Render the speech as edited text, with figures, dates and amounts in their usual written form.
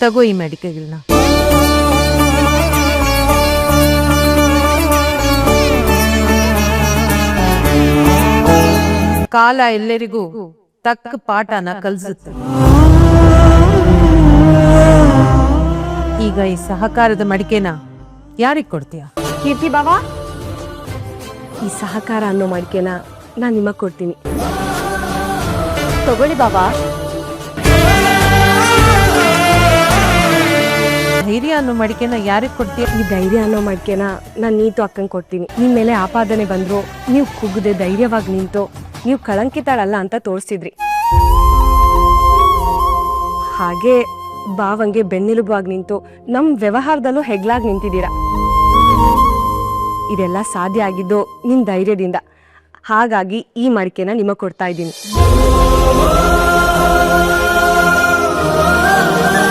ತಗೋ ಈ ಮೆಡಿಕೆಗಳನ್ನ. ಕಾಲ ಎಲ್ಲರಿಗೂ ತಕ್ಕ ಪಾಠನ ಕಲಿಸುತ್ತೆ. ಈಗ ಈ ಸಹಕಾರದ ಮಡಿಕೆನ ಯಾರಿಗೆ ಕೊಡ್ತೀಯ? ಕೀರ್ತಿ ಬಾವಾ, ಈ ಸಹಕಾರ ಅನ್ನೋ ಮಡಿಕೆನ ನಾನು ನಿಮಗೆ ಕೊಡ್ತೀನಿ. ತಗೊಳ್ಳಿ ಬಾವಾ. ಧೈರ್ಯ ಅನ್ನೋ ಮಡಿಕೆನ ಯಾರಿಗೆ ಕೊಡ್ತೀಯ? ಈ ಧೈರ್ಯ ಅನ್ನೋ ಮಡಿಕೆನ ನಾನು ನೀತು ಅಕ್ಕಂಗೆ ಕೊಡ್ತೀನಿ. ನಿಮ್ಮ ಮೇಲೆ ಆಪಾದನೆ ಬಂದ್ರು ನೀವು ಕುಗ್ಗದೆ ಧೈರ್ಯವಾಗಿ ನಿಂತು ನೀವು ಕಳಂಕಿತಾಳಲ್ಲ ಅಂತ ತೋರಿಸಿದ್ರಿ. ಹಾಗೆ ಬಾವಂಗೆ ಬೆನ್ನೆಲುಬಾಗಿ ನಿಂತು ನಮ್ಮ ವ್ಯವಹಾರದಲ್ಲೂ ಹೆಗ್ಲಾಗಿ ನಿಂತಿದ್ದೀರಾ. ಇದೆಲ್ಲ ಸಾಧ್ಯ ಆಗಿದ್ದು ನಿಮ್ಮ ಧೈರ್ಯದಿಂದ. ಹಾಗಾಗಿ ಈ ಮಡಿಕೆನ ನಿಮಗೆ ಕೊಡ್ತಾ ಇದ್ದೀನಿ.